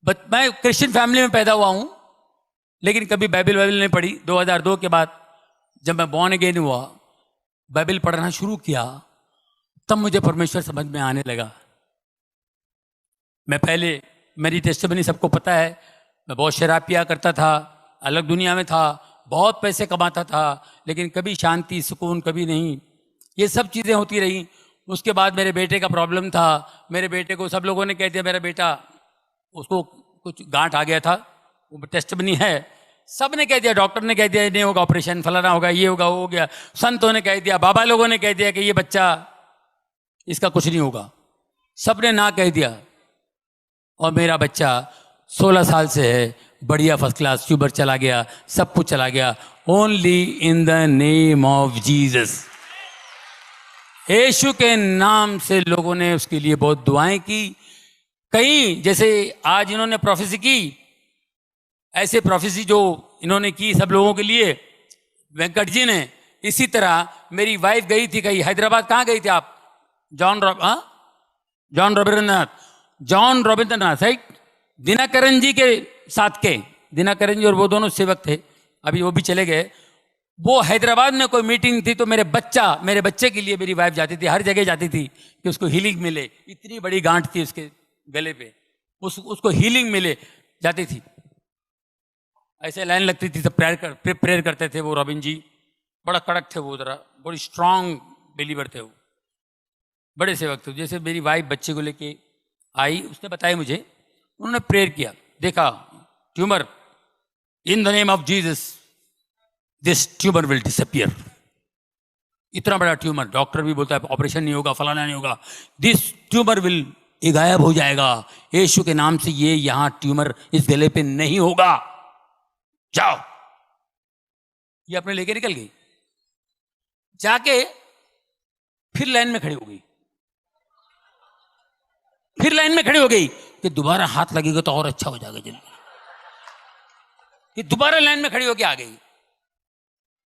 मैं Christian family में पैदा हुआ हूं, लेकिन कभी बाइबल नहीं पढ़ी। 2002 के बाद जब मैं बॉर्न अगेन हुआ, बाइबल पढ़ना शुरू किया, तब मुझे परमेश्वर समझ में आने लगा। मैं पहले, मेरी टेस्टिमनी सबको पता है, मैं बहुत शराब पिया करता था, अलग दुनिया में था, बहुत पैसे कमाता था, लेकिन कभी शांति सुकून कभी नहीं। ये सब चीज़ें होती रही। उसके बाद मेरे बेटे का प्रॉब्लम था। मेरे बेटे को सब लोगों ने कह दिया मेरा बेटा, उसको कुछ गांठ आ गया था, वो टेस्टिमनी है, सब ने कह दिया, डॉक्टर ने कह दिया ये नहीं होगा, ऑपरेशन फलाना होगा, ये होगा, वो हो गया, संतों ने कह दिया, बाबा लोगों ने कह दिया कि ये बच्चा, इसका कुछ नहीं होगा, सब ने ना कह दिया। और मेरा बच्चा 16 साल से है, बढ़िया फर्स्ट क्लास, ट्यूबर चला गया, सब कुछ चला गया, only in the name of Jesus. यीशु के नाम से लोगों ने उसके लिए बहुत दुआएं की। कई जैसे आज इन्होंने प्रोफेसी की, ऐसे प्रोफेसी जो इन्होंने की सब लोगों के लिए, वेंकट जी ने, इसी तरह मेरी वाइफ गई थी कहीं हैदराबाद। कहाँ गई थी आप? जॉन रविंद्रनाथ राइट, दिनाकरन जी के साथ के, दिनाकरन जी और वो दोनों सेवक थे, अभी वो भी चले गए। वो हैदराबाद में कोई मीटिंग थी, तो मेरे बच्चे के लिए मेरी वाइफ जाती थी, हर जगह जाती थी कि उसको हीलिंग मिले। इतनी बड़ी गांठ थी उसके गले पे, उसको हीलिंग मिले, जाती थी। ऐसे लाइन लगती थी, सब प्रेयर करते थे। वो रॉबिन जी बड़ा कड़क थे, वो जरा बड़ी स्ट्रांग बिलीवर थे, वो बड़े सेवक थे। जैसे मेरी वाइफ बच्चे को लेके आई, उसने बताया मुझे, उन्होंने प्रेयर किया, देखा tumour, in the name of Jesus this tumour will disappear. इतना बड़ा ट्यूमर, डॉक्टर भी बोलता है ऑपरेशन नहीं होगा, फलाना नहीं होगा, दिस ट्यूमर विल, ये गायब हो जाएगा, यीशु के नाम से ये यहां ट्यूमर इस गले पे नहीं होगा, जाओ। ये अपने लेके निकल गई, जाके फिर लाइन में खड़ी हो गई, फिर लाइन में खड़ी हो गई कि दोबारा हाथ लगेगा तो और अच्छा हो जाएगा जल्दी। कि दोबारा लाइन में खड़ी होकर आ गई,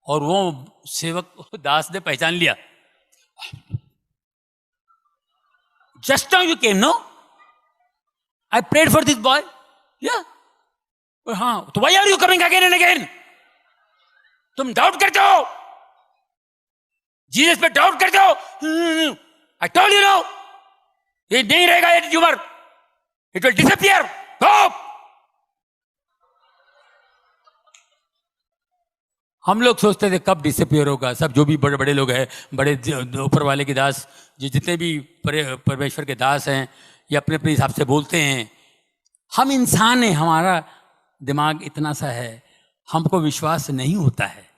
और वो सेवक दास ने पहचान लिया। Just now you came, no? I prayed for this boy, yeah? हाँ, तो why are you coming again and again? तुम डाउट करते हो, जीसस पे डाउट करते हो। आई टोल्ड यू नो, ये नहीं रहेगा, ये ट्यूमर, इट विल डिसअपियर, गो। हम लोग सोचते थे कब डिसअपियर होगा। सब जो भी बड़े बड़े लोग हैं, बड़े ऊपर वाले के दास, जितने भी परमेश्वर के दास हैं, ये अपने अपने हिसाब से बोलते हैं। हम इंसान हैं, हमारा दिमाग इतना सा है, हमको विश्वास नहीं होता है।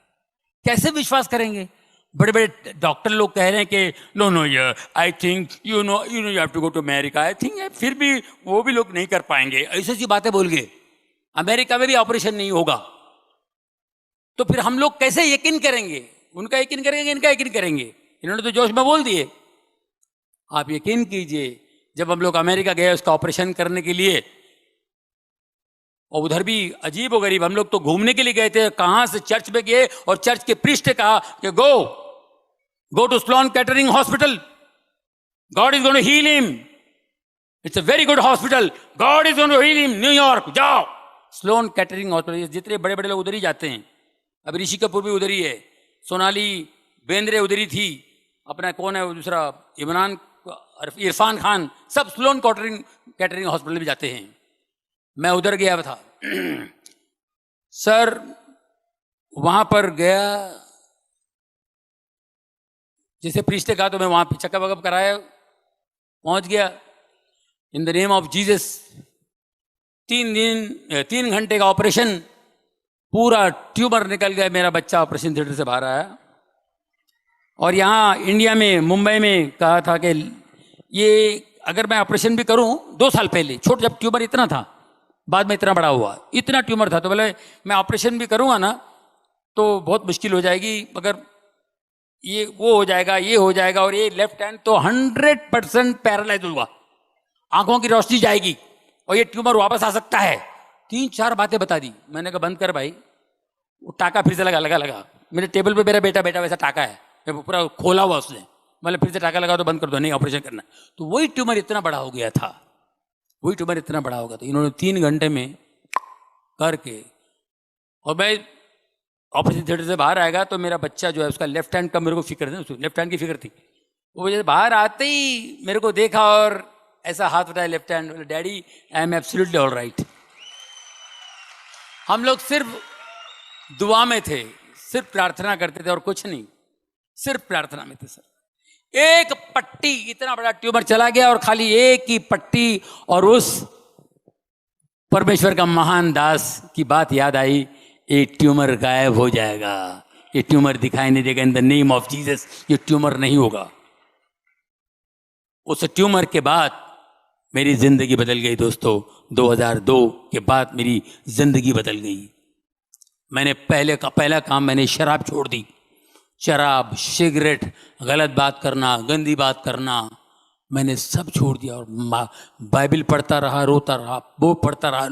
कैसे विश्वास करेंगे? बड़े बड़े डॉक्टर लोग कह रहे हैं कि नो नो यार, I think you know you have to go to America, I think, फिर भी वो भी लोग नहीं कर पाएंगे, ऐसी सी बातें बोल गए। अमेरिका में भी ऑपरेशन नहीं होगा, तो फिर हम लोग कैसे यकीन करेंगे? उनका यकीन करेंगे, इनका यकीन करेंगे? इन्होंने तो जोश में बोल दिए। आप यकीन कीजिए, जब हम लोग अमेरिका गए उसका ऑपरेशन करने के लिए, और उधर भी अजीब व गरीब, हम लोग तो घूमने के लिए गए थे, कहां से चर्च में गए, और चर्च के प्रीस्ट ने कहा कि go to Sloan Kettering hospital, God is going to heal him, it's a very good hospital, God is going to heal him, New York जाओ। स्लोन कैटरिंग हॉस्पिटल, जितने बड़े बड़े लोग उधर ही जाते हैं। अब ऋषि कपूर भी उधर ही है, सोनाली बेंद्रे उधर ही थी, अपना कौन है वो दूसरा, इरफान खान, सब स्लोन कैटरिंग हॉस्पिटल भी जाते हैं। मैं उधर गया था सर, वहां पर गया, जैसे प्रीस्ट ने कहा, तो मैं वहां पे चेकअप वकअप कराया, पहुंच गया। इन द नेम ऑफ जीसस, 3 घंटे का ऑपरेशन, पूरा ट्यूमर निकल गया। मेरा बच्चा ऑपरेशन थिएटर से बाहर आया। और यहाँ इंडिया में, मुंबई में कहा था कि ये अगर मैं ऑपरेशन भी करूं, 2 साल पहले, छोटा जब ट्यूमर इतना था, बाद में इतना बड़ा हुआ, इतना ट्यूमर था, तो बोले मैं ऑपरेशन भी करूंगा ना तो बहुत मुश्किल हो जाएगी, मगर ये वो हो जाएगा, ये हो जाएगा, और ये लेफ्ट हैंड तो 100% पैरालाइज होगा, आंखों की रोशनी जाएगी, और ये ट्यूमर वापस आ सकता है। 3-4 बातें बता दी। मैंने कहा बंद कर भाई। वो टाका फिर से लगा मेरे टेबल पे, मेरा बेटा वैसा टाका है, पूरा खोला हुआ उसने, मतलब फिर से टाका लगा तो बंद कर दो, नहीं ऑपरेशन करना। तो वही ट्यूमर इतना बड़ा हो गया था। वही ट्यूमर इतना बड़ा होगा। तो इन्होंने 3 घंटे में करके, और मैं ऑपरेशन थिएटर से बाहर आएगा तो मेरा बच्चा जो है उसका लेफ्ट हैंड का मेरे को फिक्र थी, लेफ्ट हैंड की फिक्र थी। वो जैसे बाहर आते ही मेरे को देखा और ऐसा हाथ उठाया लेफ्ट हैंड, बोले daddy I am absolutely all right. हम लोग सिर्फ दुआ में थे, सिर्फ प्रार्थना करते थे और कुछ नहीं, सिर्फ प्रार्थना में थे सर। एक पट्टी, इतना बड़ा ट्यूमर चला गया और खाली एक ही पट्टी, और उस परमेश्वर का महान दास की बात याद आई, ये ट्यूमर गायब हो जाएगा, ये ट्यूमर दिखाई नहीं देगा, इन द नेम ऑफ जीसस ये ट्यूमर नहीं होगा। उस ट्यूमर के बाद मेरी जिंदगी बदल गई दोस्तों। 2002 के बाद मेरी जिंदगी बदल गई। मैंने पहला काम मैंने शराब छोड़ दी। शराब, सिगरेट, गलत बात करना, गंदी बात करना, मैंने सब छोड़ दिया और बाइबल पढ़ता रहा, रोता रहा, वो पढ़ता रहा,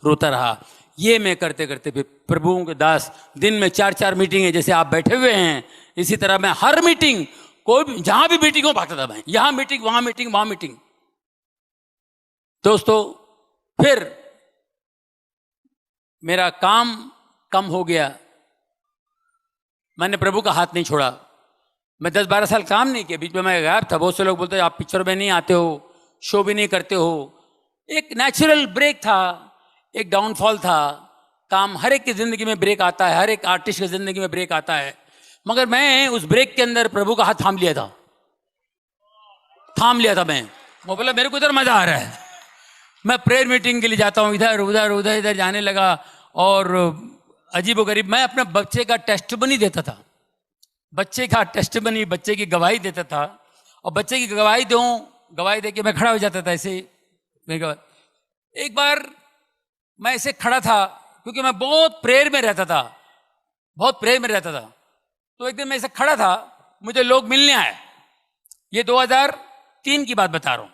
रोता रहा। ये मैं करते करते फिर प्रभुओं के दास दिन में 4-4 मीटिंग है, जैसे आप बैठे हुए हैं इसी तरह मैं हर मीटिंग, कोई भी जहां भी मीटिंग हो भागता था मैं, यहां मीटिंग, वहां मीटिंग, वहां मीटिंग। दोस्तों फिर मेरा काम कम हो गया, मैंने प्रभु का हाथ नहीं छोड़ा। मैं 10-12 साल काम नहीं किया, बीच में मैं गायब था। बहुत से लोग बोलते आप पिक्चर में नहीं आते हो, शो भी नहीं करते हो। एक नेचुरल ब्रेक था, एक डाउनफॉल था। काम हर एक की जिंदगी में ब्रेक आता है, हर एक आर्टिस्ट की जिंदगी में ब्रेक आता है। मगर मैं उस ब्रेक के अंदर प्रभु का हाथ थाम लिया था, मैं। वो बोला मेरे को इधर मजा आ रहा है, मैं प्रेयर मीटिंग के लिए जाता हूँ, इधर उधर उधर इधर जाने लगा। और अजीबोगरीब मैं अपने बच्चे का टेस्टिमनी देता था, बच्चे की गवाही देता था। और बच्चे की गवाही दे के मैं खड़ा हो जाता था ऐसे। एक बार मैं ऐसे खड़ा था क्योंकि मैं बहुत प्रेयर में रहता था। तो एक दिन मैं ऐसे खड़ा था, मुझे लोग मिलने आए। ये 2003 की बात बता रहा हूँ।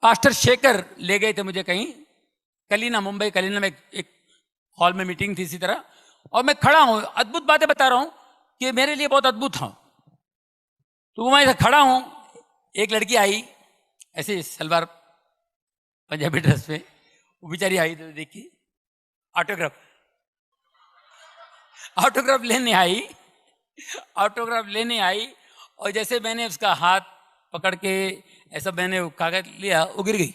पास्टर शेखर ले गए थे मुझे कहीं मुंबई कलीना में, एक हॉल में मीटिंग थी इसी तरह। और मैं खड़ा हूँ, अद्भुत बातें बता रहा हूँ कि मेरे लिए बहुत अद्भुत था। तो मैं ऐसे खड़ा हूँ, एक लड़की आई ऐसे सलवार पंजाबी ड्रेस में, वो बेचारी आई तो देखिए ऑटोग्राफ लेने आई। और जैसे मैंने उसका हाथ पकड़ के ऐसा मैंने कागज लिया, वो गिर गई।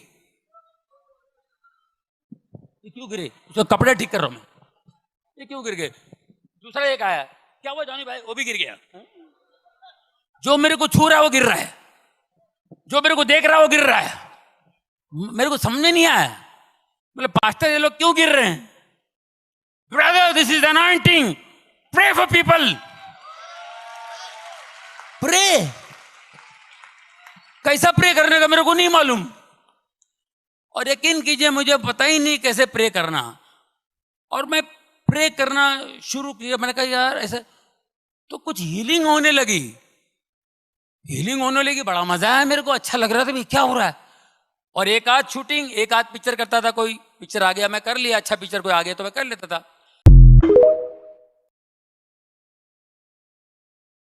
ये क्यों गिरे? उसका कपड़े ठीक कर रहा हूं मैं, ये क्यों गिर गए? दूसरा एक आया, क्या हुआ जॉनी भाई? वो भी गिर गया। जो मेरे को छू रहा है वो गिर रहा है, जो मेरे को देख रहा है वो गिर रहा है। मेरे को समझ में नहीं आया, बोले पास्टर ये लोग क्यों गिर रहे हैं? Brother this is anointing, pray for people. Pray कैसा प्रे करने का मेरे को नहीं मालूम। और यकीन कीजिए मुझे पता ही नहीं कैसे प्रे करना। और मैं प्रे करना शुरू किया, मैंने कहा यार ऐसे तो कुछ हीलिंग होने लगी, बड़ा मजा आया मेरे को, अच्छा लग रहा था भाई क्या हो रहा है। और एक आध शूटिंग, एक आध पिक्चर करता था, कोई पिक्चर आ गया मैं कर लिया, अच्छा पिक्चर कोई आ गया तो मैं कर लेता था।